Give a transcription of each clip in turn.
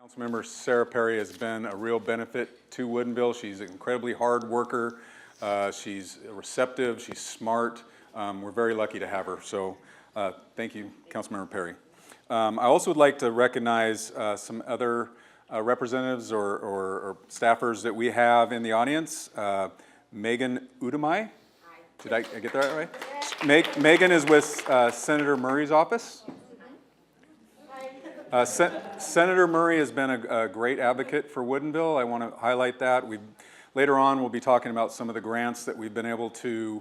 Councilmember Sarah Perry has been a real benefit to Woodinville. She's an incredibly hard worker. She's receptive. She's smart. We're very lucky to have her. So thank you, Councilmember Perry. I also would like to recognize some other representatives or staffers that we have in the audience. Megan Udemai. Did I get that right? Yes. Megan is with Senator Murray's office. Senator Murray has been a great advocate for Woodinville. I want to highlight that. Later on, we'll be talking about some of the grants that we've been able to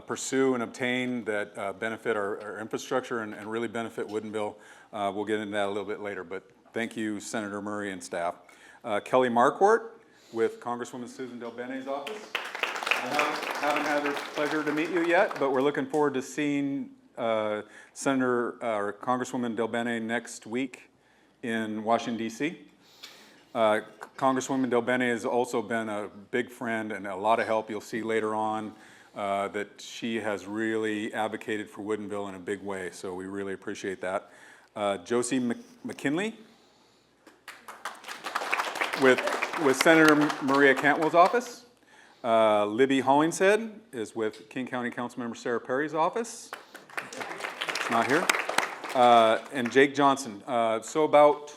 pursue and obtain that benefit our infrastructure and really benefit Woodinville. We'll get into that a little bit later, but thank you, Senator Murray and staff. Kelly Marquardt with Congresswoman Susan DelBene's office. I haven't had the pleasure to meet you yet, but we're looking forward to seeing Senator or Congresswoman DelBene next week in Washington, D.C. Congresswoman DelBene has also been a big friend and a lot of help. You'll see later on that she has really advocated for Woodinville in a big way, so we really appreciate that. Josie McKinley with Senator Maria Cantwell's office. Libby Hollingshead is with King County Councilmember Sarah Perry's office. It's not here. And Jake Johnson. So about,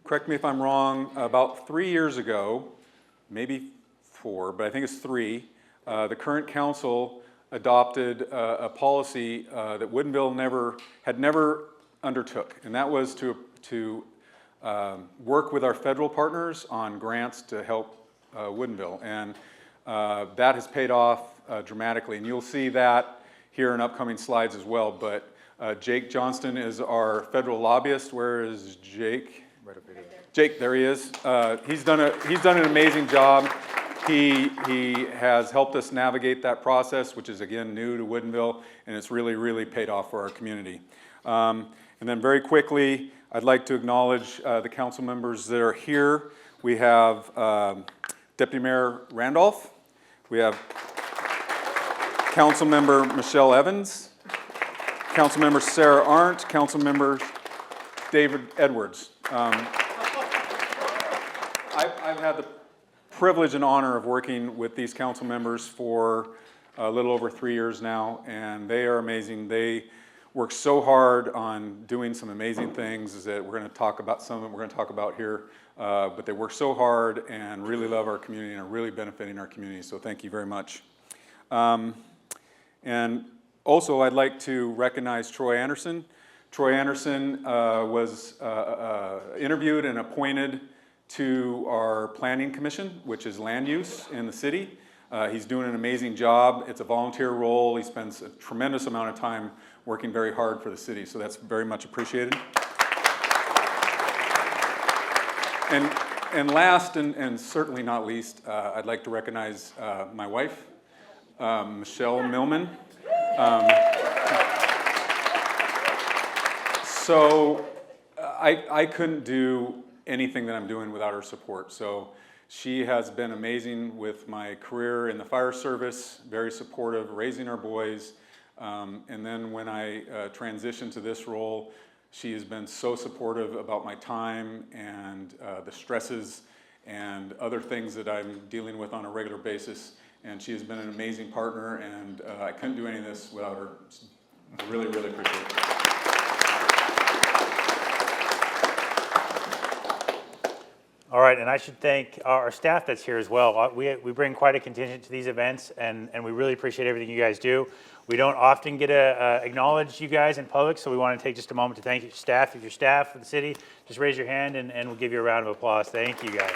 correct me if I'm wrong, about 3 years ago, maybe 4, but I think it's 3, the current council adopted a policy that Woodinville had never undertook, and that was to work with our federal partners on grants to help Woodinville. And that has paid off dramatically, and you'll see that here in upcoming slides as well. But Jake Johnston is our federal lobbyist. Where is Jake? Right up here. Jake, there he is. He's done an amazing job. He has helped us navigate that process, which is again new to Woodinville, and it's really paid off for our community. And then very quickly, I'd like to acknowledge the council members that are here. We have Deputy Mayor Randolph. We have Councilmember Michelle Evans, Councilmember Sarah Arndt, Councilmember David Edwards. I've had the privilege and honor of working with these council members for a little over 3 years now, and they are amazing. They work so hard on doing some amazing things that we're going to talk about. Some of them we're going to talk about here, but they work so hard and really love our community and are really benefiting our community. So thank you very much. And also, I'd like to recognize Troy Anderson. Troy Anderson was interviewed and appointed to our Planning Commission, which is land use in the city. He's doing an amazing job. It's a volunteer role. He spends a tremendous amount of time working very hard for the city, so that's very much appreciated. And last and certainly not least, I'd like to recognize my wife, Michelle Millman. So I couldn't do anything that I'm doing without her support. So she has been amazing with my career in the fire service, very supportive, raising our boys. And then when I transitioned to this role, she has been so supportive about my time and the stresses and other things that I'm dealing with on a regular basis. And she has been an amazing partner, and I couldn't do any of this without her. I really appreciate it. All right, and I should thank our staff that's here as well. We bring quite a contingent to these events, and we really appreciate everything you guys do. We don't often get to acknowledge you guys in public, so we want to take just a moment to thank you, staff. If you're staff for the city, just raise your hand, and we'll give you a round of applause. Thank you, guys.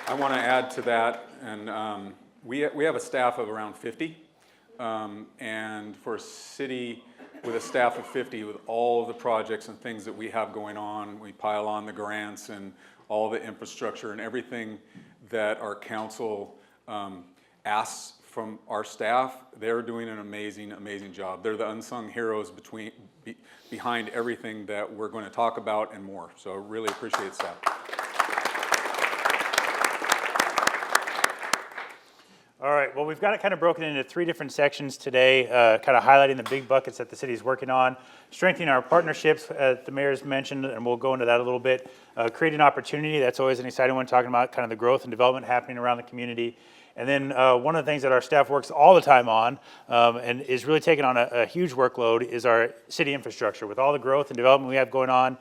I want to add to that, and we have a staff of around 50, and for a city with a staff of 50, with all of the projects and things that we have going on, we pile on the grants and all the infrastructure and everything that our council asks from our staff. They're doing an amazing job. They're the unsung heroes behind everything that we're going to talk about and more. So I really appreciate staff. All right, right, well, we've got it kind of broken into 3 different sections today, kind of highlighting the big buckets that the city's working on, strengthening our partnerships, the mayor's mentioned, and we'll go into that a little bit, creating opportunity, that's always an exciting one, talking about kind of the growth and development happening around the community. And then one of the things that our staff works all the time on and is really taking on a huge workload is our city infrastructure. With all the growth and development we have going on,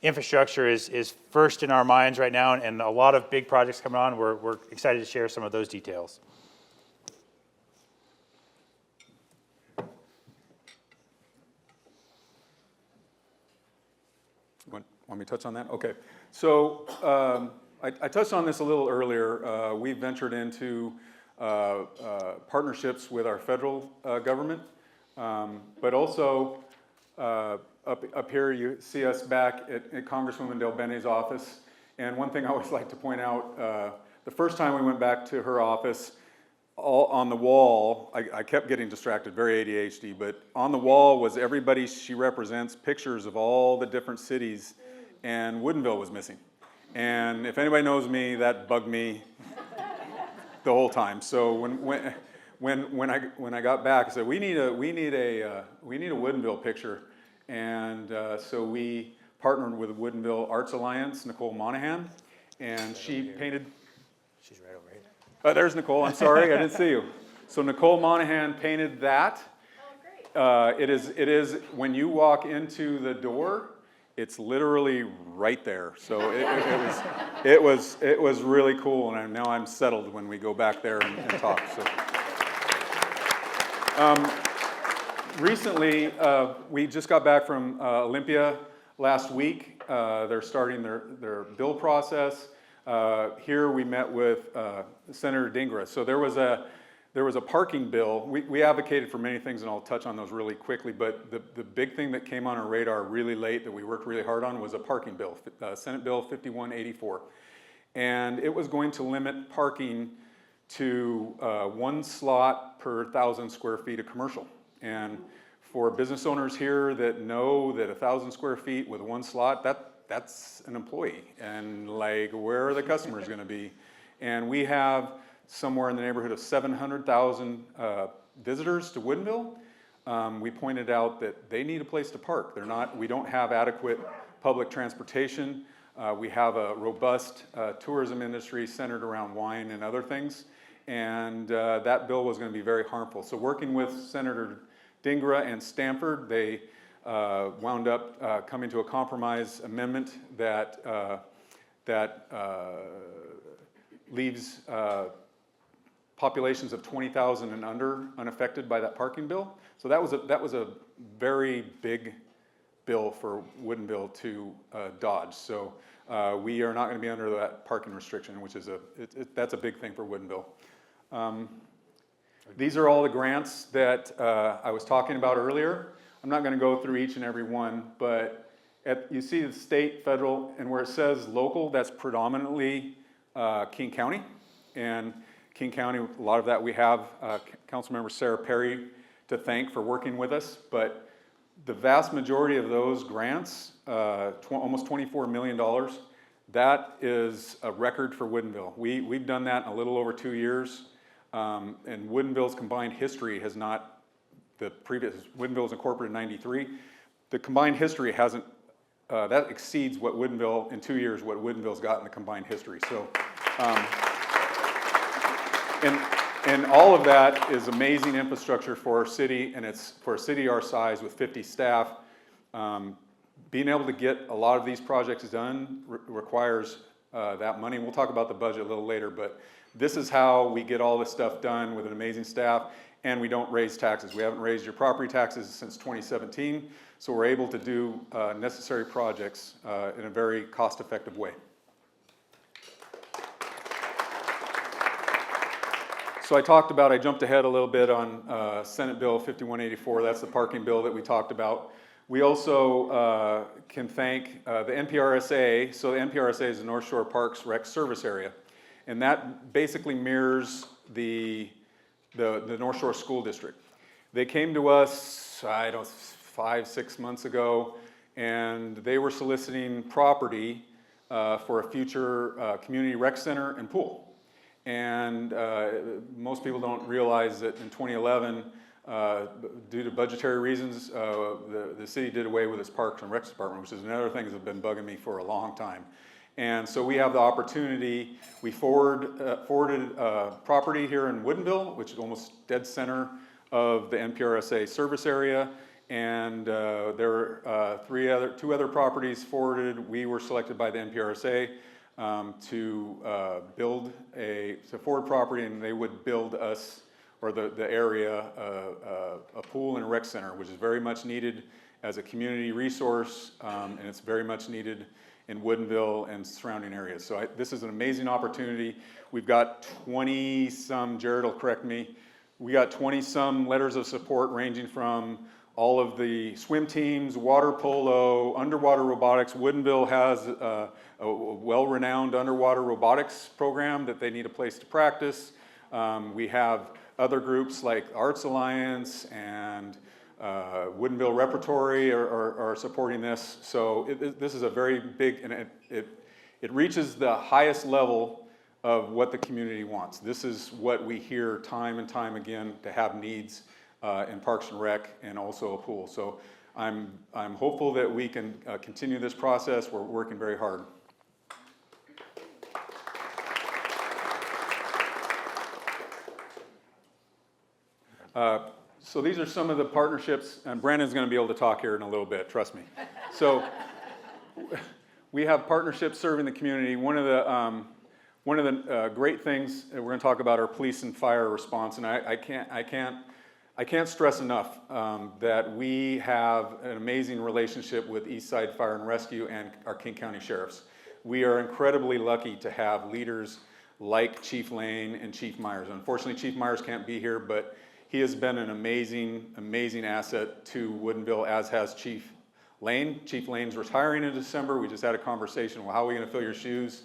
infrastructure is first in our minds right now, and a lot of big projects coming on. We're excited to share some of those details. Want me to touch on that? Okay. So I touched on this a little earlier. We've ventured into partnerships with our federal government, but also up here you see us back at Congresswoman Del Bene's office. And one thing I always like to point out, the first time we went back to her office, all on the wall, I kept getting distracted, very ADHD, but on the wall was everybody she represents, pictures of all the different cities, and Woodinville was missing. And if anybody knows me, that bugged me the whole time. So when I got back, I said we need a Woodinville picture, and so we partnered with Woodinville Arts Alliance, Nicole Monahan, and she painted. She's right over here. There's Nicole. I'm sorry, I didn't see you. So Nicole Monahan painted that. Oh, great. It is when you walk into the door, it's literally right there. So it was really cool, and now I'm settled when we go back there and talk. So recently, we just got back from Olympia last week. They're starting their bill process. Here we met with Senator Dingra. So there was a parking bill. We advocated for many things, and I'll touch on those really quickly, but the big thing that came on our radar really late that we worked really hard on was a parking bill, Senate Bill 5184. And it was going to limit parking to 1 slot per 1,000 square feet of commercial. And for business owners here that know that 1,000 square feet with 1 slot, that's an employee. And like, where are the customers gonna be? And we have somewhere in the neighborhood of 700,000 visitors to Woodinville. We pointed out that they need a place to park. We don't have adequate public transportation. We have a robust tourism industry centered around wine and other things. And that bill was going to be very harmful. So working with Senator Dingra and Stanford, they wound up coming to a compromise amendment that leaves populations of 20,000 and under unaffected by that parking bill. So that was a very big bill for Woodinville to dodge. So we are not going to be under that parking restriction, which is that's a big thing for Woodinville. These are all the grants that I was talking about earlier. I'm not going to go through each and every one, but you see the state, federal, and where it says local, that's predominantly King County. And King County, a lot of that we have Councilmember Sarah Perry to thank for working with us, but the vast majority of those grants, almost $24 million, that is a record for Woodinville. We've done that in a little over 2 years, and Woodinville's combined history has not, Woodinville was incorporated in '93. The combined history hasn't, that exceeds what Woodinville, in 2 years, what Woodinville's got in the combined history. So, and all of that is amazing infrastructure for our city, and it's for a city our size with 50 staff. Being able to get a lot of these projects done requires that money. We'll talk about the budget a little later, but this is how we get all this stuff done with an amazing staff, and we don't raise taxes. We haven't raised your property taxes since 2017, so we're able to do necessary projects in a very cost-effective way. So I jumped ahead a little bit on Senate Bill 5184. That's the parking bill that we talked about. We also can thank the NPRSA. So the NPRSA is the North Shore Parks Rec Service Area. And that basically mirrors the North Shore School District. They came to us, 5-6 months ago, and they were soliciting property for a future community rec center and pool. And most people don't realize that in 2011, due to budgetary reasons, the city did away with its Parks and Rec department, which is another thing that's been bugging me for a long time. And so we have the opportunity, we forwarded property here in Woodinville, which is almost dead center of the NPRSA service area. And there are two other properties forwarded. We were selected by the NPRSA to forward property, and they would build us, or the area, a pool and a rec center, which is very much needed as a community resource, and it's very much needed in Woodinville and surrounding areas. So this is an amazing opportunity. We've got 20-some, Jared will correct me, we got 20-some letters of support ranging from all of the swim teams, water polo, underwater robotics. Woodinville has a well-renowned underwater robotics program that they need a place to practice. We have other groups like Arts Alliance and Woodinville Repertory are supporting this. So this is a very big, and it reaches the highest level of what the community wants. This is what we hear time and time again, to have needs in Parks and Rec and also a pool. So I'm hopeful that we can continue this process. We're working very hard. So these are some of the partnerships, and Brandon's going to be able to talk here in a little bit, trust me. So we have partnerships serving the community. One of the great things that we're going to talk about are police and fire response, and I can't stress enough that we have an amazing relationship with Eastside Fire and Rescue and our King County Sheriffs. We are incredibly lucky to have leaders like Chief Lane and Chief Myers. Unfortunately, Chief Myers can't be here, but he has been an amazing, amazing asset to Woodinville, as has Chief Lane. Chief Lane's retiring in December. We just had a conversation. Well, how are we going to fill your shoes?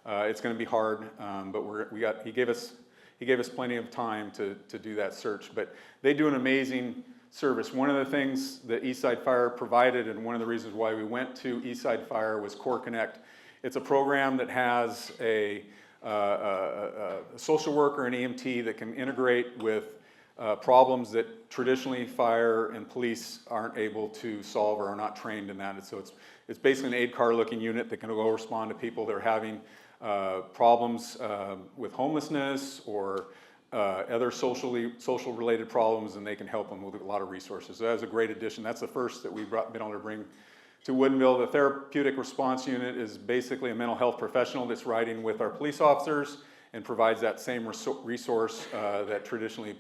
It's going to be hard, but he gave us plenty of time to do that search. But they do an amazing service. One of the things that Eastside Fire provided, and one of the reasons why we went to Eastside Fire, was Core Connect. It's a program that has a social worker and EMT that can integrate with problems that traditionally fire and police aren't able to solve or are not trained in that. And so it's basically an 8-car looking unit that can go respond to people that are having problems with homelessness or other social related problems, and they can help them with a lot of resources. So that's a great addition. That's the first that we've been able to bring to Woodinville. The therapeutic response unit is basically a mental health professional that's riding with our police officers and provides that same resource that traditionally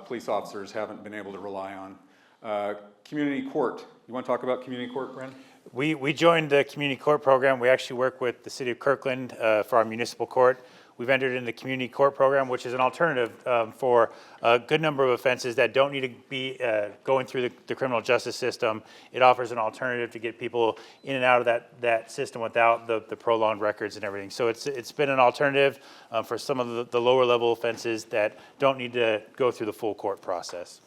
police officers haven't been able to rely on. Community court. You want to talk about community court, Brandon? We joined the community court program. We actually work with the city of Kirkland for our municipal court. We've entered in the community court program, which is an alternative for a good number of offenses that don't need to be going through the criminal justice system. It offers an alternative to get people in and out of that system without the prolonged records and everything. So it's been an alternative for some of the lower level offenses that don't need to go through the full court process.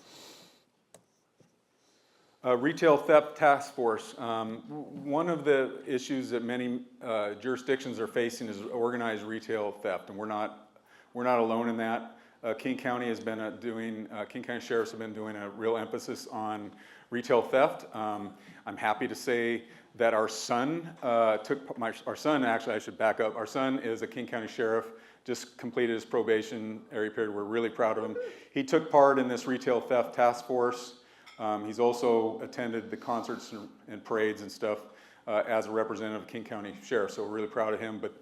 Retail theft task force. One of the issues that many jurisdictions are facing is organized retail theft, and we're not alone in that. King County has been King County Sheriffs have been doing a real emphasis on retail theft. I'm happy to say that our son actually, I should back up. Our son is a King County Sheriff, just completed his probationary period. We're really proud of him. He took part in this retail theft task force. He's also attended the concerts and parades and stuff as a representative of King County Sheriff, so we're really proud of him. But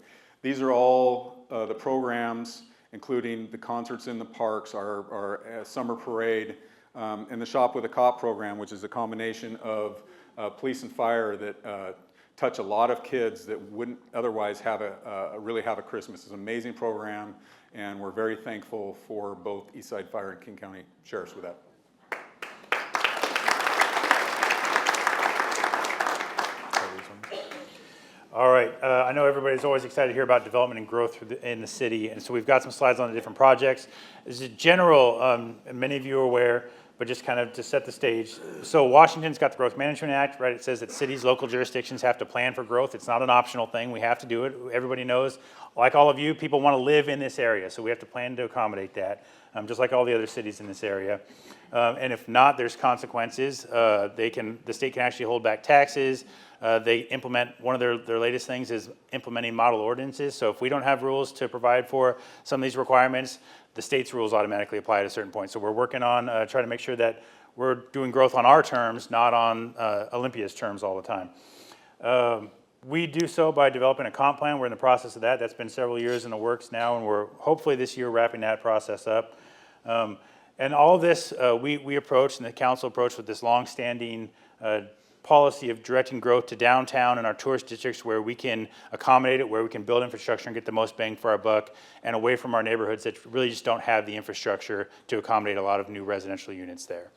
these are all the programs, including the concerts in the parks, our summer parade, and the Shop with a Cop program, which is a combination of police and fire that touch a lot of kids that wouldn't otherwise really have a Christmas. It's an amazing program, and we're very thankful for both Eastside Fire and King County Sheriffs with that. All right, I know everybody's always excited to hear about development and growth in the city, and so we've got some slides on the different projects. As a general, many of you are aware, but just kind of to set the stage. So Washington's got the Growth Management Act, right? It says that cities, local jurisdictions have to plan for growth. It's not an optional thing. We have to do it. Everybody knows like all of you, people want to live in this area, so we have to plan to accommodate that, just like all the other cities in this area. And if not, there's consequences. The state can actually hold back taxes. They implement, one of their latest things is implementing model ordinances. So if we don't have rules to provide for some of these requirements, the state's rules automatically apply at a certain point. So we're working on trying to make sure that we're doing growth on our terms, not on Olympia's terms all the time. We do so by developing a comp plan. We're in the process of that. That's been several years in the works now, and we're hopefully this year wrapping that process up. And all of this we approached, and the council approached with this long-standing policy of directing growth to downtown and our tourist districts where we can accommodate it, where we can build infrastructure and get the most bang for our buck, and away from our neighborhoods that really just don't have the infrastructure to accommodate a lot of new residential units there.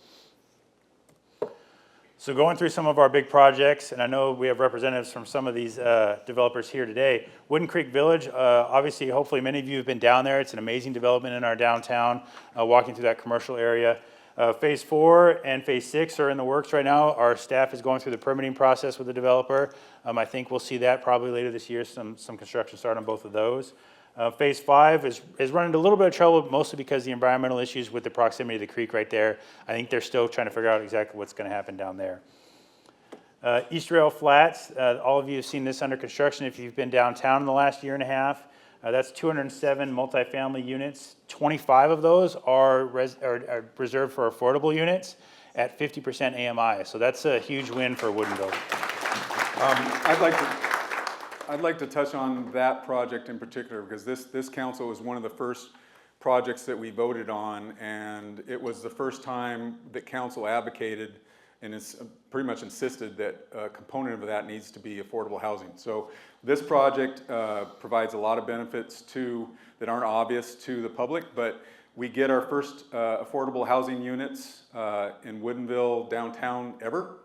So going through some of our big projects, and I know we have representatives from some of these developers here today. Wooden Creek Village, obviously, hopefully many of you have been down there. It's an amazing development in our downtown, walking through that commercial area. Phase 4 and Phase 6 are in the works right now. Our staff is going through the permitting process with the developer. I think we'll see that probably later this year, some construction start on both of those. Phase 5 is running into a little bit of trouble, mostly because of the environmental issues with the proximity of the creek right there. I think they're still trying to figure out exactly what's going to happen down there. East Rail Flats, all of you have seen this under construction if you've been downtown in the last year and a half. That's 207 multifamily units. 25 of those are reserved for affordable units at 50% AMI. So that's a huge win for Woodinville. I'd like to touch on that project in particular because this council was one of the first projects that we voted on, and it was the first time that council advocated and it's pretty much insisted that a component of that needs to be affordable housing. So this project provides a lot of benefits that aren't obvious to the public, but we get our first affordable housing units in Woodinville downtown ever,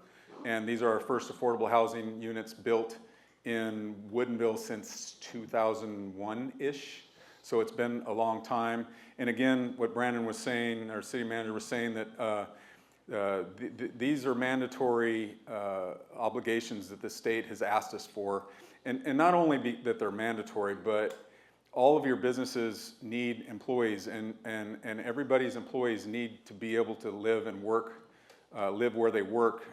and these are our first affordable housing units built in Woodinville since 2001-ish. So it's been a long time. And again, what Brandon was saying, our city manager was saying that these are mandatory obligations that the state has asked us for. And not only that they're mandatory, but all of your businesses need employees, and everybody's employees need to be able to live and work, live where they work.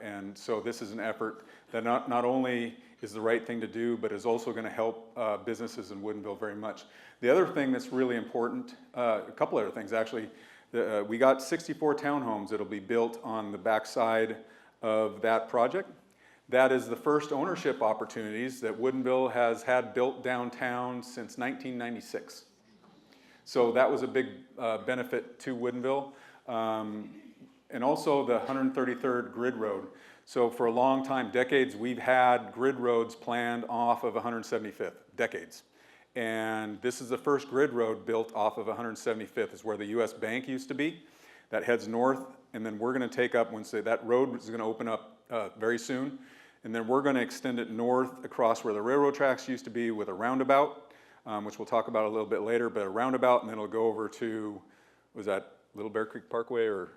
And so this is an effort that not only is the right thing to do, but is also going to help businesses in Woodinville very much. The other thing that's really important, a couple other things actually, we got 64 townhomes that'll be built on the backside of that project. That is the first ownership opportunities that Woodinville has had built downtown since 1996. So that was a big benefit to Woodinville. And also the 133rd Grid Road. So for a long time, decades, we've had grid roads planned off of 175th, decades. And this is the first grid road built off of 175th. It's where the US Bank used to be. That heads north, and then we're gonna take up, that road is gonna open up very soon. And then we're gonna extend it north across where the railroad tracks used to be with a roundabout, which we'll talk about a little bit later, but a roundabout, and then it'll go over to, was that Little Bear Creek Parkway or?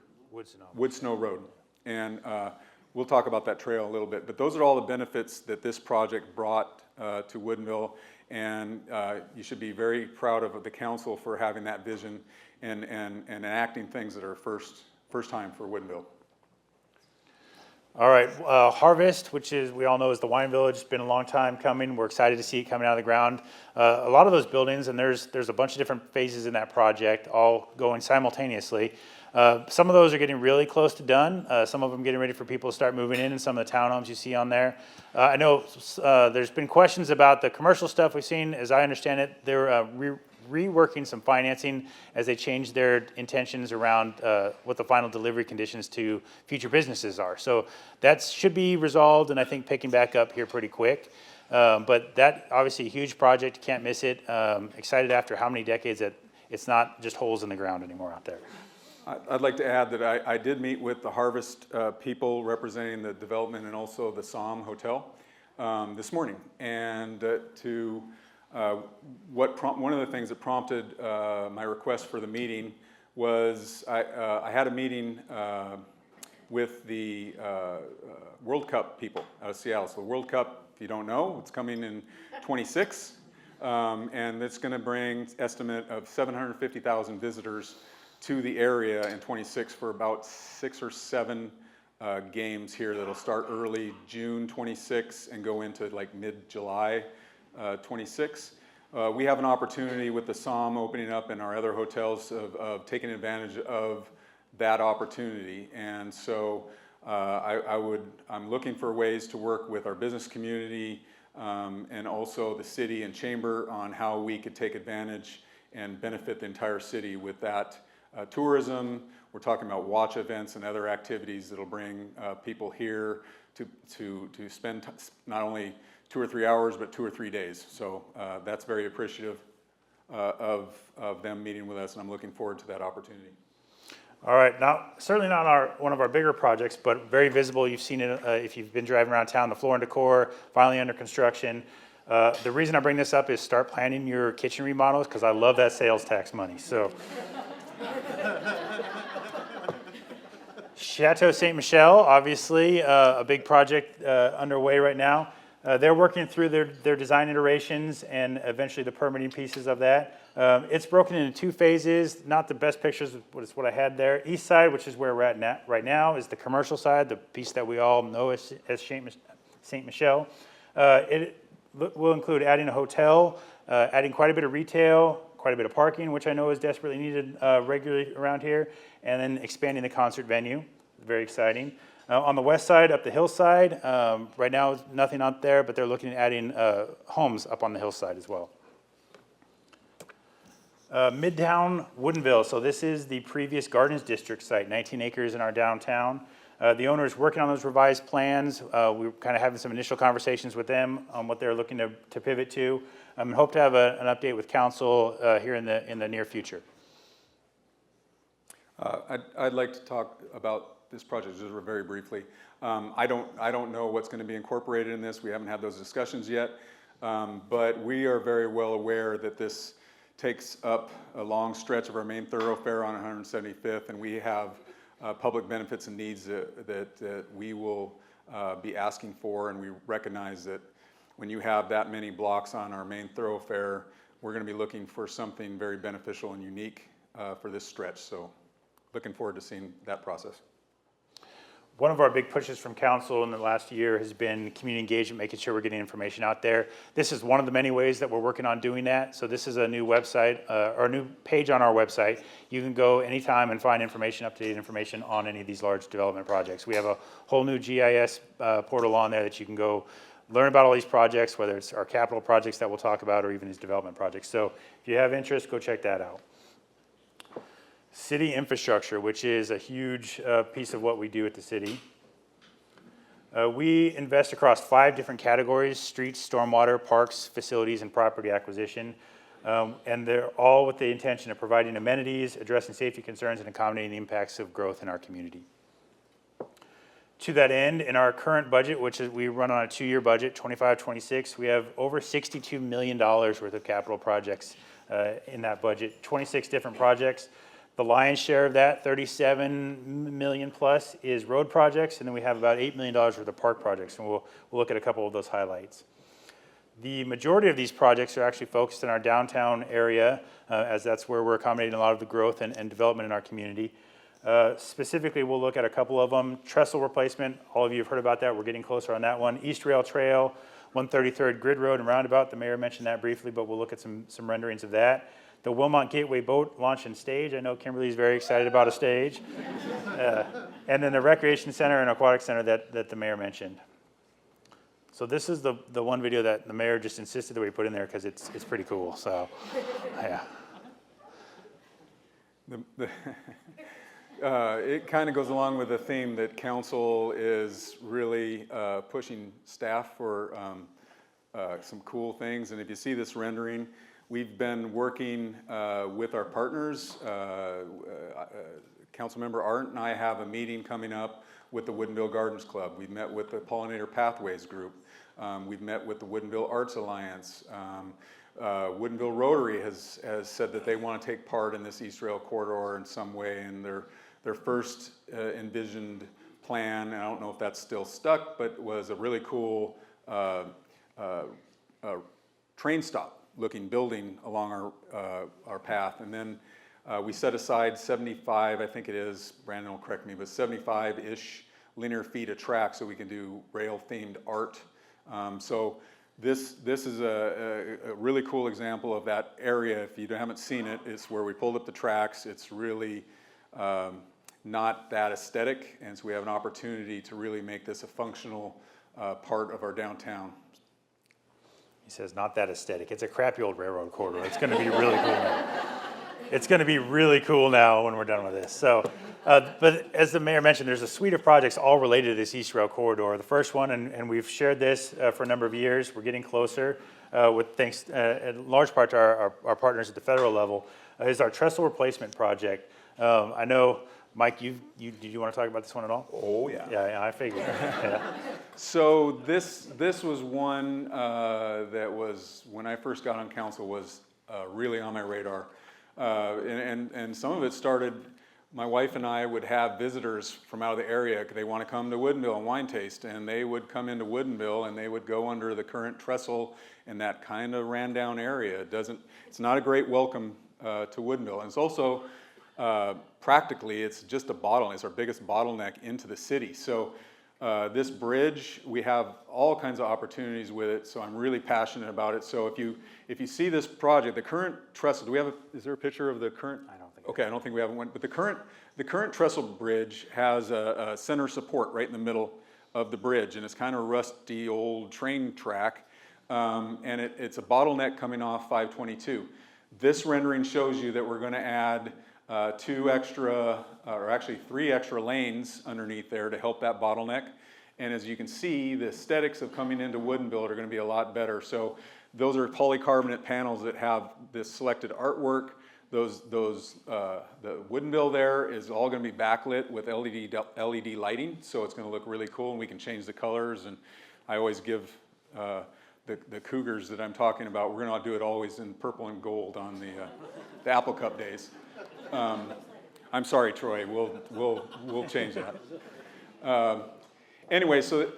Wood Snow Road. And we'll talk about that trail a little bit, but those are all the benefits that this project brought to Woodinville, and you should be very proud of the council for having that vision and enacting things that are first time for Woodinville. All right, Harvest, which is, we all know is the wine village, it's been a long time coming. We're excited to see it coming out of the ground. A lot of those buildings, and there's a bunch of different phases in that project, all going simultaneously. Some of those are getting really close to done. Some of them getting ready for people to start moving in, and some of the townhomes you see on there. I know there's been questions about the commercial stuff we've seen. As I understand it, they're reworking some financing as they change their intentions around what the final delivery conditions to future businesses are. So that should be resolved, and I think picking back up here pretty quick. But that, obviously, a huge project. Can't miss it. Excited after how many decades that it's not just holes in the ground anymore out there. I'd like to add that I did meet with the Harvest people representing the development and also the Somme Hotel this morning. And one of the things that prompted my request for the meeting was I had a meeting with the World Cup people out of Seattle. So the World Cup, if you don't know, it's coming in 26. and it's going to bring estimate of 750,000 visitors to the area in 26 for about 6 or 7 games here that'll start early June 26 and go into like mid-July 26. We have an opportunity with the SOM opening up and our other hotels of taking advantage of that opportunity. And so I'm looking for ways to work with our business community and also the city and chamber on how we could take advantage and benefit the entire city with that tourism. We're talking about watch events and other activities that'll bring people here to spend not only 2 or 3 hours, but 2 or 3 days. So that's very appreciative of them meeting with us, and I'm looking forward to that opportunity. All right, now certainly not one of our bigger projects, but very visible. You've seen it if you've been driving around town. The Floor and Decor, finally under construction. The reason I bring this up is start planning your kitchen remodels because I love that sales tax money. So, Chateau St. Michel, obviously a big project underway right now. They're working through their design iterations and eventually the permitting pieces of that. It's broken into 2 phases, not the best pictures, but it's what I had there. East side, which is where we're at right now, is the commercial side, the piece that we all know as St. Michel. It will include adding a hotel, adding quite a bit of retail, quite a bit of parking, which I know is desperately needed regularly around here, and then expanding the concert venue. Very exciting. On the west side, up the hillside, right now nothing out there, but they're looking at adding homes up on the hillside as well. Midtown Woodinville, so this is the previous Gardens District site, 19 acres in our downtown. The owner is working on those revised plans. We're kind of having some initial conversations with them on what they're looking to pivot to. And hope to have an update with council here in the near future. I'd like to talk about this project just very briefly. I don't know what's going to be incorporated in this. We haven't had those discussions yet, but we are very well aware that this takes up a long stretch of our main thoroughfare on 175th, and we have public benefits and needs that we will be asking for, and we recognize that when you have that many blocks on our main thoroughfare, we're going to be looking for something very beneficial and unique for this stretch. So looking forward to seeing that process. One of our big pushes from council in the last year has been community engagement, making sure we're getting information out there. This is one of the many ways that we're working on doing that. So this is a new website, or a new page on our website. You can go anytime and find information, up-to-date information on any of these large development projects. We have a whole new GIS portal on there that you can go learn about all these projects, whether it's our capital projects that we'll talk about or even these development projects. So if you have interest, go check that out. City infrastructure, which is a huge piece of what we do at the city. We invest across 5 different categories: streets, stormwater, parks, facilities, and property acquisition. And they're all with the intention of providing amenities, addressing safety concerns, and accommodating the impacts of growth in our community. To that end, in our current budget, which is we run on a 2-year budget, 25-26, we have over $62 million worth of capital projects in that budget, 26 different projects. The lion's share of that, 37 million plus, is road projects, and then we have about $8 million worth of park projects, and we'll look at a couple of those highlights. The majority of these projects are actually focused in our downtown area, as that's where we're accommodating a lot of the growth and development in our community. Specifically, we'll look at a couple of them. Trestle replacement, all of you have heard about that. We're getting closer on that one. East Rail Trail, 133rd Grid Road and Roundabout. The mayor mentioned that briefly, but we'll look at some renderings of that. The Wilmot Gateway Boat Launch and Stage. I know Kimberly's very excited about a stage. And then the Recreation Center and Aquatic Center that the mayor mentioned. So this is the one video that the mayor just insisted that we put in there because it's pretty cool. So, yeah. It kind of goes along with the theme that council is really pushing staff for some cool things. And if you see this rendering, we've been working with our partners. Councilmember Art and I have a meeting coming up with the Woodinville Gardens Club. We've met with the Pollinator Pathways Group. We've met with the Woodinville Arts Alliance. Woodinville Rotary has said that they want to take part in this East Rail corridor in some way, and their first envisioned plan, and I don't know if that's still stuck, but was a really cool train stop looking building along our path. And then we set aside 75, I think it is, Brandon will correct me, but 75-ish linear feet of track so we can do rail-themed art. So this is a really cool example of that area. If you haven't seen it, it's where we pulled up the tracks. It's really not that aesthetic, and so we have an opportunity to really make this a functional part of our downtown. He says, not that aesthetic. It's a crappy old railroad corridor. It's going to be really cool now. It's going to be really cool now when we're done with this. So, but as the mayor mentioned, there's a suite of projects all related to this East Rail corridor. The first one, and we've shared this for a number of years, we're getting closer with thanks in large part to our partners at the federal level, is our trestle replacement project. I know, Mike, did you want to talk about this one at all? Oh, yeah. Yeah, I figured. Yeah. So this was one that was, when I first got on council, was really on my radar. And some of it started, my wife and I would have visitors from out of the area. They want to come to Woodinville and wine taste, and they would come into Woodinville and they would go under the current trestle in that kind of ran down area. It's not a great welcome to Woodinville. And it's also, practically, it's just a bottleneck. It's our biggest bottleneck into the city. So this bridge, we have all kinds of opportunities with it, so I'm really passionate about it. So if you see this project, the current trestle, is there a picture of the current? I don't think. Okay, I don't think we have one, but the current trestle bridge has a center support right in the middle of the bridge, and it's kind of a rusty old train track, and it's a bottleneck coming off 522. This rendering shows you that we're going to add 2 extra, or actually 3 extra lanes underneath there to help that bottleneck. And as you can see, the aesthetics of coming into Woodinville are going to be a lot better. So those are polycarbonate panels that have this selected artwork. The Woodinville there is all going to be backlit with LED lighting, so it's going to look really cool, and we can change the colors. And I always give the Cougars that I'm talking about, we're going to do it always in purple and gold on the Apple Cup days. I'm sorry, Troy. We'll change that. Anyway, so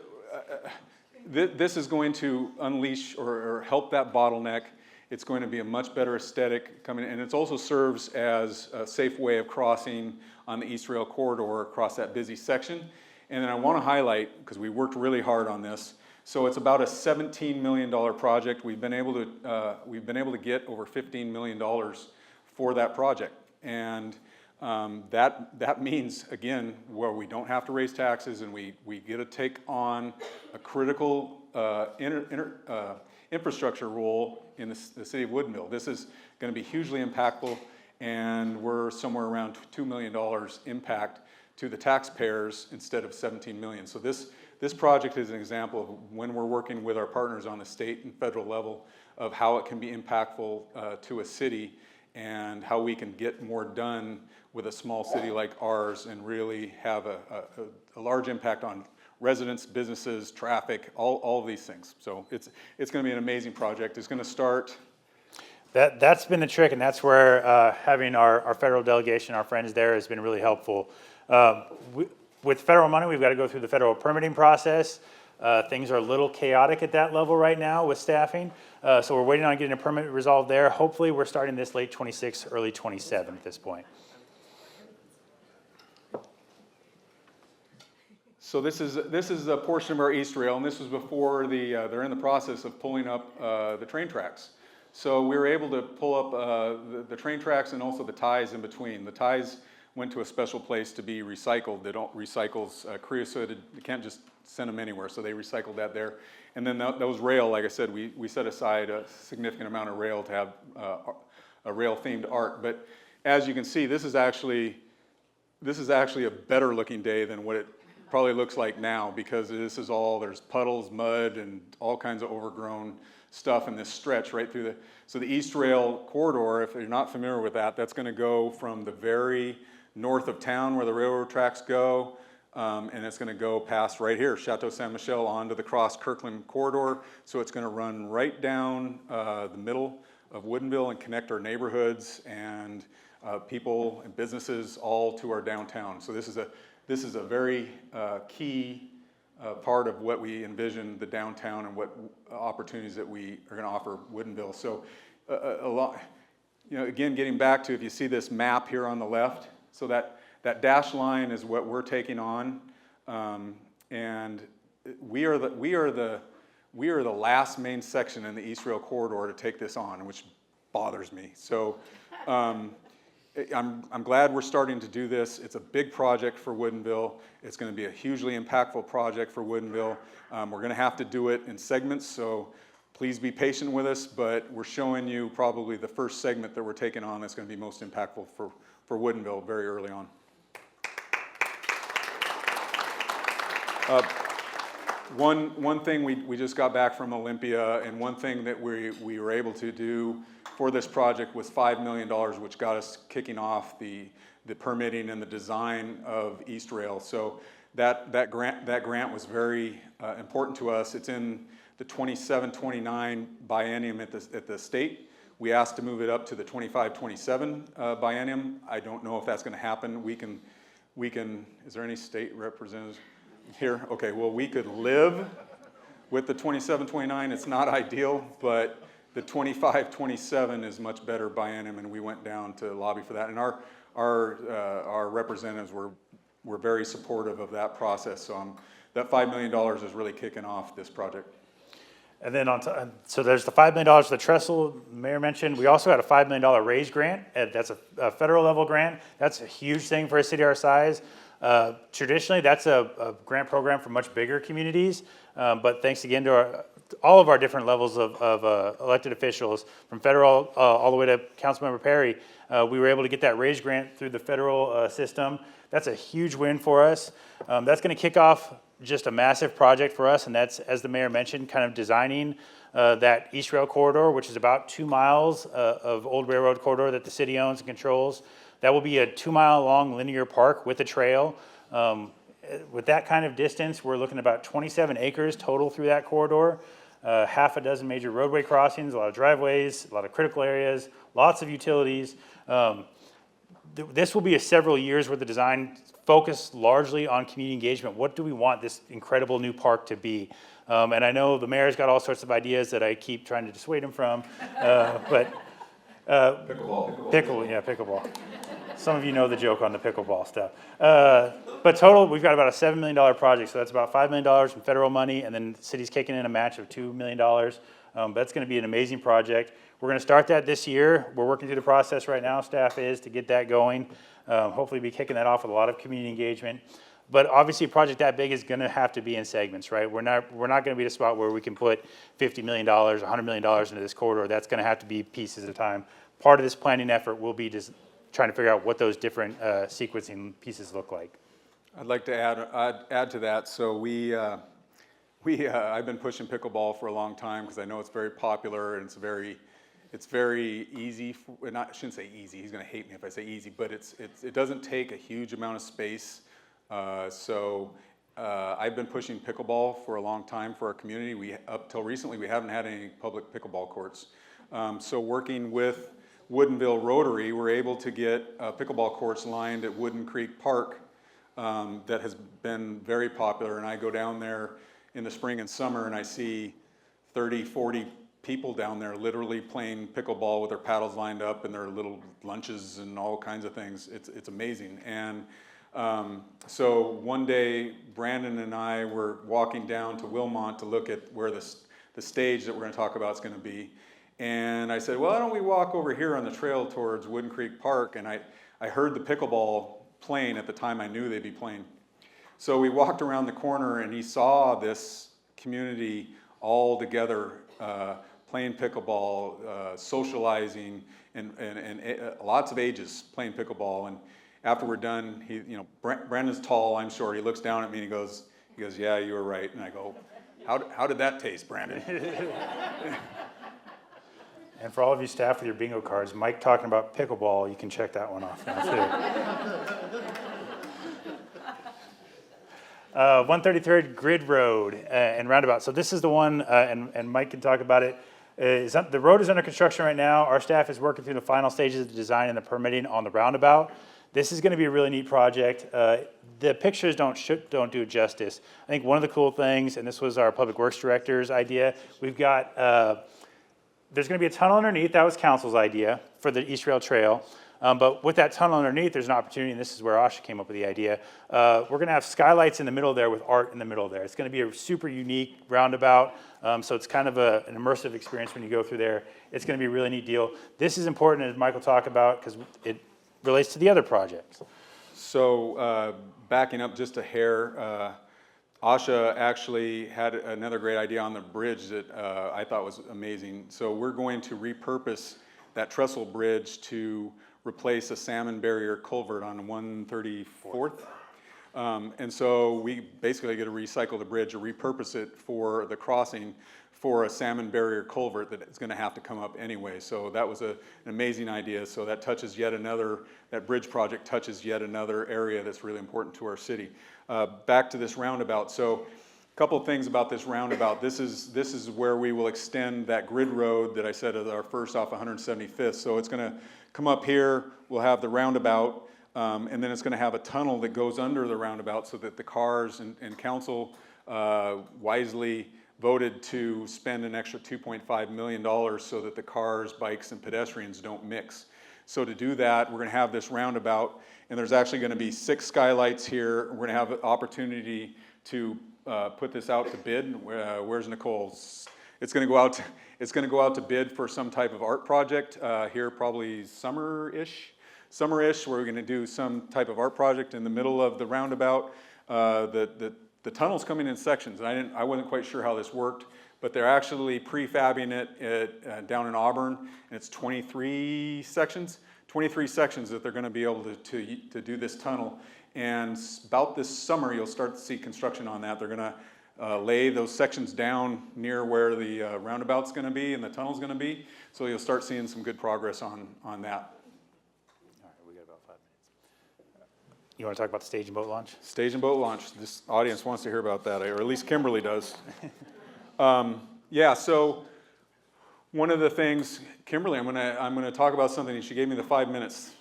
this is going to unleash or help that bottleneck. It's going to be a much better aesthetic coming, and it also serves as a safe way of crossing on the East Rail corridor across that busy section. And then I want to highlight, because we worked really hard on this. So it's about a $17 million project. We've been able to get over $15 million for that project. And that means, again, where we don't have to raise taxes, and we get to take on a critical infrastructure role in the city of Woodinville. This is going to be hugely impactful, and we're somewhere around $2 million impact to the taxpayers instead of $17 million. So this project is an example of when we're working with our partners on the state and federal level of how it can be impactful to a city, and how we can get more done with a small city like ours and really have a large impact on residents, businesses, traffic, all of these things. So it's going to be an amazing project. It's going to start. That's been the trick, and that's where having our federal delegation, our friends there, has been really helpful. With federal money, we've got to go through the federal permitting process. Things are a little chaotic at that level right now with staffing. So we're waiting on getting a permit resolved there. Hopefully we're starting this late 26, early 27 at this point. So this is a portion of our East Rail, and this was before they're in the process of pulling up the train tracks. So we were able to pull up the train tracks and also the ties in between. The ties went to a special place to be recycled. They don't recycles creosoted. You can't just send them anywhere, so they recycled that there. And then those rail, like I said, we set aside a significant amount of rail to have a rail-themed art. But as you can see, this is actually a better looking day than what it probably looks like now, because there's puddles, mud, and all kinds of overgrown stuff in this stretch right through so the East Rail corridor, if you're not familiar with that, that's going to go from the very north of town where the railroad tracks go, and it's going to go past right here, Chateau San Michel, onto the Cross Kirkland corridor. So it's going to run right down the middle of Woodinville and connect our neighborhoods and people and businesses all to our downtown. So this is a very key part of what we envision the downtown and what opportunities that we are going to offer Woodinville. So a lot, again, getting back to, if you see this map here on the left, so that dashed line is what we're taking on, and we are the last main section in the East Rail corridor to take this on, which bothers me. So I'm glad we're starting to do this. It's a big project for Woodinville. It's going to be a hugely impactful project for Woodinville. We're going to have to do it in segments, so please be patient with us, but we're showing you probably the first segment that we're taking on that's going to be most impactful for Woodinville very early on. One thing, we just got back from Olympia, and one thing that we were able to do for this project was $5 million, which got us kicking off the permitting and the design of East Rail. So that grant was very important to us. It's in the 27-29 biennium at the state. We asked to move it up to the 25-27 biennium. I don't know if that's going to happen. We can. Is there any state representatives here? Okay. Well, we could live with the 27-29. It's not ideal, but the 25-27 is much better biennium, and we went down to lobby for that. And our representatives were very supportive of that process. So that $5 million is really kicking off this project. And then so there's the $5 million for the trestle the mayor mentioned. We also had a $5 million raise grant. That's a federal level grant. That's a huge thing for a city our size. Traditionally, that's a grant program for much bigger communities. But thanks again to all of our different levels of elected officials, from federal all the way to Councilmember Perry, we were able to get that raise grant through the federal system. That's a huge win for us. That's going to kick off just a massive project for us, and that's, as the mayor mentioned, kind of designing that East Rail corridor, which is about 2 miles of old railroad corridor that the city owns and controls. That will be a 2-mile long linear park with a trail. With that kind of distance, we're looking at about 27 acres total through that corridor, half a dozen major roadway crossings, a lot of driveways, a lot of critical areas, lots of utilities. This will be a several years worth of design focused largely on community engagement. What do we want this incredible new park to be? And I know the mayor's got all sorts of ideas that I keep trying to dissuade him from, but pickleball. Some of you know the joke on the pickleball stuff. But total, we've got about a $7 million project, so that's about $5 million in federal money, and then the city's kicking in a match of $2 million. That's going to be an amazing project. We're going to start that this year. We're working through the process right now, staff is, to get that going. Hopefully be kicking that off with a lot of community engagement. But obviously a project that big is going to have to be in segments, right? We're not going to be at a spot where we can put $50 million, $100 million into this corridor. That's going to have to be pieces at a time. Part of this planning effort will be just trying to figure out what those different sequencing pieces look like. I'd like to add to that. So I've been pushing pickleball for a long time because I know it's very popular and it's very easy. I shouldn't say easy. He's going to hate me if I say easy, but it doesn't take a huge amount of space. So I've been pushing pickleball for a long time for our community. Up till recently, we haven't had any public pickleball courts. So working with Woodinville Rotary, we're able to get pickleball courts lined at Wooden Creek Park that has been very popular. And I go down there in the spring and summer and I see 30, 40 people down there literally playing pickleball with their paddles lined up and their little lunches and all kinds of things. It's amazing. And so one day, Brandon and I were walking down to Wilmont to look at where the stage that we're going to talk about is going to be. And I said, well, why don't we walk over here on the trail towards Wooden Creek Park? And I heard the pickleball playing at the time I knew they'd be playing. So we walked around the corner and he saw this community all together playing pickleball, socializing, and lots of ages playing pickleball. And after we're done, Brandon's tall, I'm short. He looks down at me and he goes, yeah, you were right. And I go, how did that taste, Brandon? And for all of you staff with your bingo cards, Mike talking about pickleball, you can check that one off now too. 133rd Grid Road and Roundabout. So this is the one, and Mike can talk about it. The road is under construction right now. Our staff is working through the final stages of the design and the permitting on the roundabout. This is going to be a really neat project. The pictures don't do it justice. I think one of the cool things, and this was our Public Works Director's idea, we've got there's going to be a tunnel underneath. That was council's idea for the East Rail Trail. But with that tunnel underneath, there's an opportunity, and this is where Asha came up with the idea. We're going to have skylights in the middle there with art in the middle there. It's going to be a super unique roundabout, so it's kind of an immersive experience when you go through there. It's going to be a really neat deal. This is important, as Michael talked about, because it relates to the other projects. So backing up just a hair, Asha actually had another great idea on the bridge that I thought was amazing. So we're going to repurpose that trestle bridge to replace a salmon barrier culvert on 134th. And so we basically get to recycle the bridge or repurpose it for the crossing for a salmon barrier culvert that is going to have to come up anyway. So that was an amazing idea. So that touches yet another, that bridge project touches yet another area that's really important to our city. Back to this roundabout. So a couple of things about this roundabout. This is where we will extend that grid road that I said is our first off 175th. So it's going to come up here. We'll have the roundabout, and then it's going to have a tunnel that goes under the roundabout so that the cars and council wisely voted to spend an extra $2.5 million so that the cars, bikes, and pedestrians don't mix. So to do that, we're going to have this roundabout, and there's actually going to be 6 skylights here. We're going to have an opportunity to put this out to bid. Where's Nicole? It's going to go out. It's going to go out to bid for some type of art project here, probably summer-ish. Where we're going to do some type of art project in the middle of the roundabout. The tunnel's coming in sections, and I wasn't quite sure how this worked, but they're actually prefabbing it down in Auburn, and it's 23 sections. 23 sections that they're going to be able to do this tunnel. And about this summer, you'll start to see construction on that. They're going to lay those sections down near where the roundabout's going to be and the tunnel's going to be. So you'll start seeing some good progress on that. All right, we got about 5 minutes. You want to talk about the stage and boat launch? Stage and boat launch. This audience wants to hear about that, or at least Kimberly does. Yeah, so one of the things, Kimberly, I'm gonna talk about something, and she gave me the 5 minutes,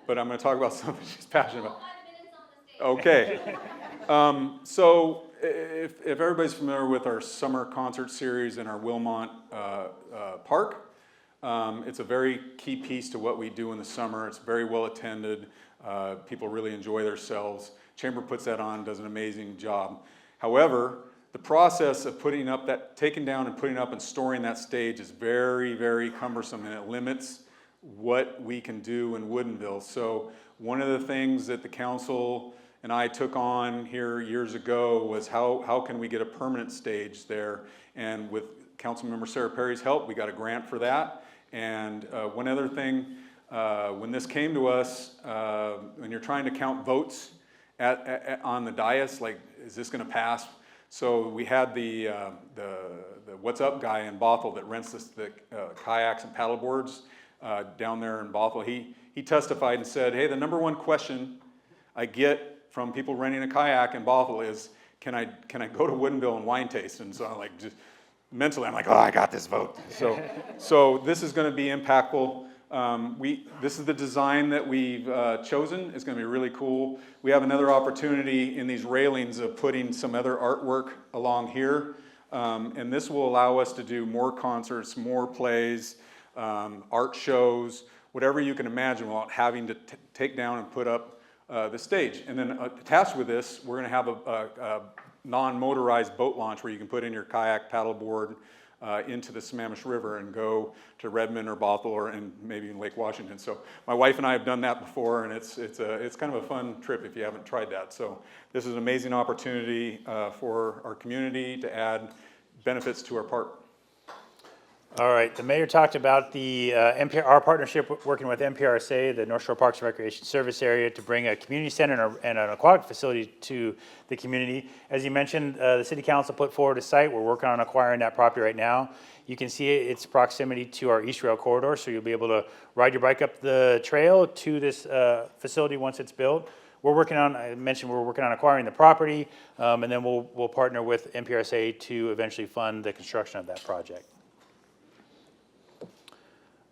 but I'm gonna talk about something she's passionate about. 5 minutes on the stage. Okay. So if everybody's familiar with our summer concert series in our Wilmont Park, it's a very key piece to what we do in the summer. It's very well attended. People really enjoy themselves. Chamber puts that on, does an amazing job. However, the process of taking down and putting up and storing that stage is very, very cumbersome, and it limits what we can do in Woodinville. So one of the things that the council and I took on here years ago was how can we get a permanent stage there? And with Councilmember Sarah Perry's help, we got a grant for that. And one other thing, when this came to us, when you're trying to count votes on the dais, like, is this going to pass? So we had the What's Up guy in Bothell that rents the kayaks and paddle boards down there in Bothell. He testified and said, hey, the number one question I get from people renting a kayak in Bothell is, can I go to Woodinville and wine taste? And so I'm like, just mentally, I'm like, oh, I got this vote. So this is going to be impactful. This is the design that we've chosen. It's going to be really cool. We have another opportunity in these railings of putting some other artwork along here. And this will allow us to do more concerts, more plays, art shows, whatever you can imagine without having to take down and put up the stage. And then attached with this, we're going to have a non-motorized boat launch where you can put in your kayak, paddleboard, into the Sammamish River and go to Redmond or Bothell and maybe in Lake Washington. So my wife and I have done that before, and it's kind of a fun trip if you haven't tried that. So this is an amazing opportunity for our community to add benefits to our park. All right, the mayor talked about our partnership working with MPRSA, the North Shore Parks and Recreation Service Area, to bring a community center and an aquatic facility to the community. As you mentioned, the city council put forward a site. We're working on acquiring that property right now. You can see its proximity to our East Rail corridor, so you'll be able to ride your bike up the trail to this facility once it's built. I mentioned we're working on acquiring the property, and then we'll partner with MPRSA to eventually fund the construction of that project.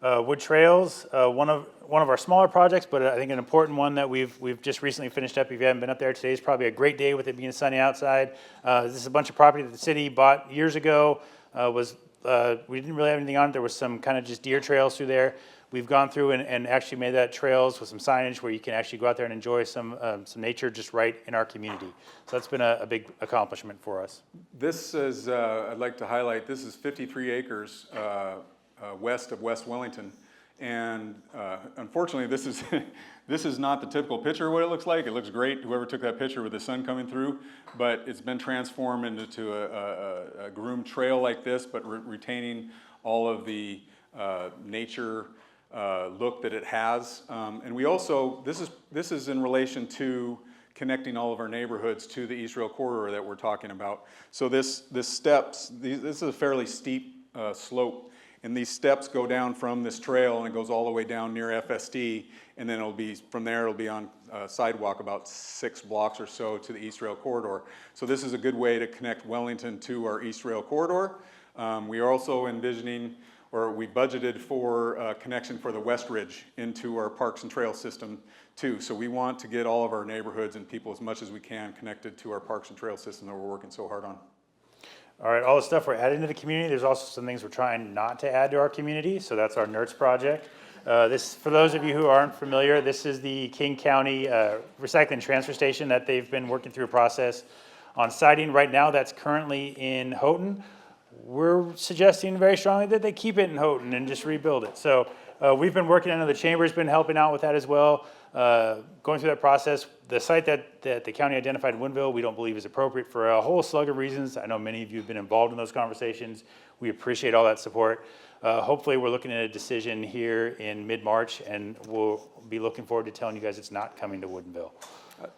Wood Trails, one of our smaller projects, but I think an important one that we've just recently finished up. If you haven't been up there, today is probably a great day with it being sunny outside. This is a bunch of property that the city bought years ago, was we didn't really have anything on it. There was some kind of just deer trails through there. We've gone through and actually made that trails with some signage where you can actually go out there and enjoy some nature just right in our community. So that's been a big accomplishment for us. This is, I'd like to highlight, this is 53 acres west of West Wellington. And unfortunately, this is, this is not the typical picture of what it looks like. It looks great, whoever took that picture with the sun coming through, but it's been transformed into a groomed trail like this, but retaining all of the nature look that it has. And we also, this is in relation to connecting all of our neighborhoods to the East Rail corridor that we're talking about. So this steps, this is a fairly steep slope, and these steps go down from this trail and it goes all the way down near FSD, and then it'll be, from there it'll be on a sidewalk about 6 blocks or so to the East Rail corridor. So this is a good way to connect Wellington to our East Rail corridor. We are also envisioning, or we budgeted for a connection for the West Ridge into our parks and trail system too. So we want to get all of our neighborhoods and people as much as we can connected to our parks and trail system that we're working so hard on. All right, all the stuff we're adding to the community, there's also some things we're trying not to add to our community, so that's our NERTS project. This, for those of you who aren't familiar, this is the King County Recycling Transfer Station that they've been working through a process on siting. Right now, that's currently in Houghton. We're suggesting very strongly that they keep it in Houghton and just rebuild it. So we've been working, I know the chamber's been helping out with that as well. Going through that process, the site that the county identified in Woodinville, we don't believe is appropriate for a whole slug of reasons. I know many of you have been involved in those conversations. We appreciate all that support. Hopefully we're looking at a decision here in mid-March, and we'll be looking forward to telling you guys it's not coming to Woodinville.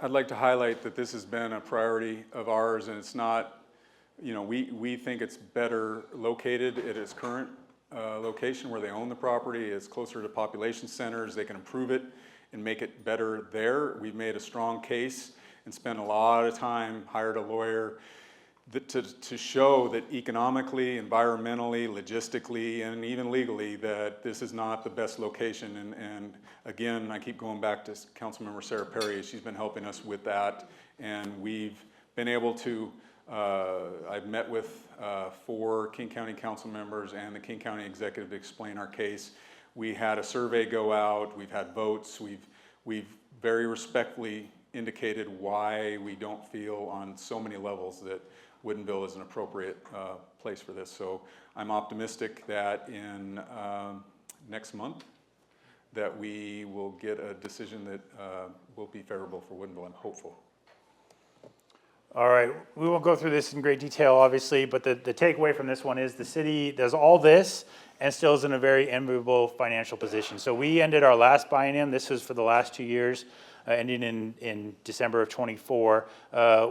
I'd like to highlight that this has been a priority of ours, and it's not, you know, we think it's better located at its current location where they own the property. It's closer to population centers. They can improve it and make it better there. We've made a strong case and spent a lot of time, hired a lawyer to show that economically, environmentally, logistically, and even legally that this is not the best location. And again, I keep going back to Councilmember Sarah Perry. She's been helping us with that, and we've been able to, I've met with 4 King County council members and the King County executive to explain our case. We had a survey go out, we've had votes, we've very respectfully indicated why we don't feel on so many levels that Woodinville is an appropriate place for this. So I'm optimistic that in next month that we will get a decision that will be favorable for Woodinville. I'm hopeful. All right, we won't go through this in great detail, obviously, but the takeaway from this one is the city does all this and still is in a very enviable financial position. So we ended our last biennium, this was for the last 2 years, ending in December of 24,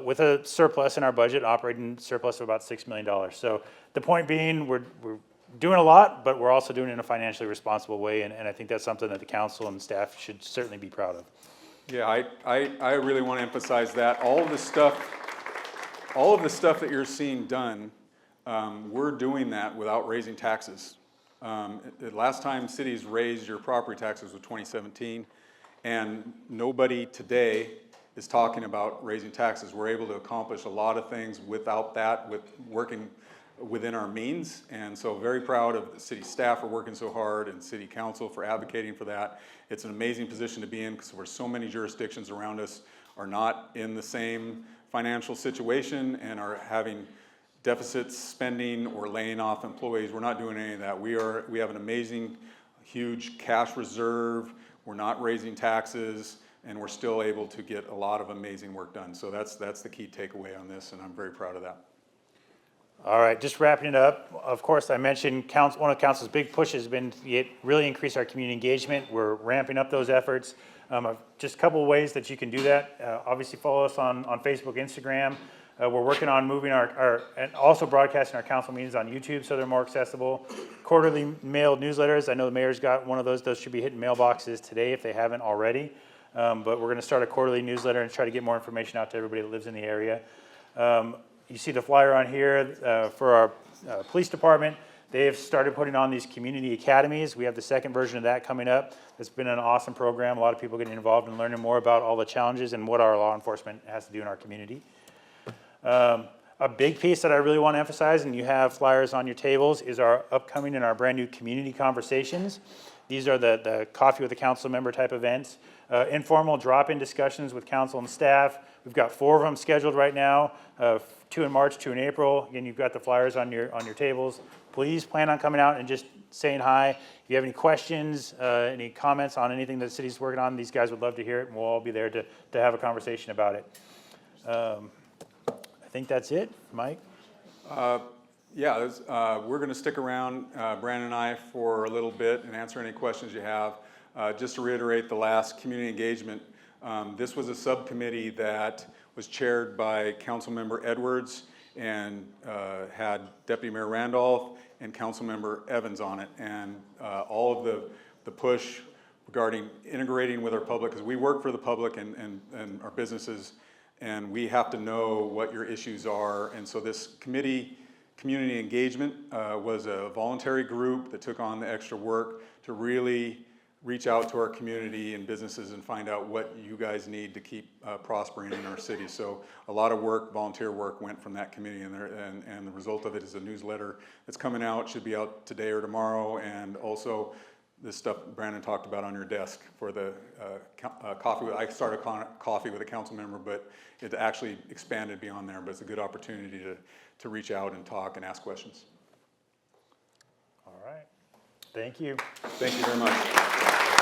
with a surplus in our budget, operating surplus of about $6 million. So the point being, we're doing a lot, but we're also doing it in a financially responsible way, and I think that's something that the council and staff should certainly be proud of. Yeah, I really want to emphasize that. All of the stuff that you're seeing done, we're doing that without raising taxes. The last time cities raised your property taxes was 2017, and nobody today is talking about raising taxes. We're able to accomplish a lot of things without that, with working within our means, and so very proud of the city staff for working so hard and city council for advocating for that. It's an amazing position to be in because so many jurisdictions around us are not in the same financial situation and are having deficits, spending, or laying off employees. We're not doing any of that. We have an amazing, huge cash reserve. We're not raising taxes, and we're still able to get a lot of amazing work done. So that's the key takeaway on this, and I'm very proud of that. All right, just wrapping it up. Of course, I mentioned one of council's big pushes has been to really increase our community engagement. We're ramping up those efforts. Just a couple of ways that you can do that. Obviously, follow us on Facebook, Instagram. We're working on moving and also broadcasting our council meetings on YouTube so they're more accessible. Quarterly mailed newsletters. I know the mayor's got one of those. Those should be hitting mailboxes today if they haven't already. But we're going to start a quarterly newsletter and try to get more information out to everybody that lives in the area. You see the flyer on here for our police department. They have started putting on these community academies. We have the second version of that coming up. It's been an awesome program. A lot of people getting involved and learning more about all the challenges and what our law enforcement has to do in our community. A big piece that I really want to emphasize, and you have flyers on your tables, is our upcoming and our brand new community conversations. These are the coffee with a council member type events, informal drop-in discussions with council and staff. We've got 4 of them scheduled right now, 2 in March, 2 in April. Again, you've got the flyers on your tables. Please plan on coming out and just saying hi. If you have any questions, any comments on anything that the city's working on, these guys would love to hear it, and we'll all be there to have a conversation about it. I think that's it, Mike. Yeah, we're going to stick around, Brandon and I, for a little bit and answer any questions you have. Just to reiterate the last community engagement, this was a subcommittee that was chaired by Councilmember Edwards and had Deputy Mayor Randolph and Councilmember Evans on it. And all of the push regarding integrating with our public, because we work for the public and our businesses, and we have to know what your issues are. And so this community engagement was a voluntary group that took on the extra work to really reach out to our community and businesses and find out what you guys need to keep prospering in our city. So a lot of work, volunteer work, went from that committee, and the result of it is a newsletter that's coming out, should be out today or tomorrow, and also this stuff Brandon talked about on your desk for the coffee. I started coffee with a council member, but it actually expanded beyond there. But it's a good opportunity to reach out and talk and ask questions. All right. Thank you. Thank you very much.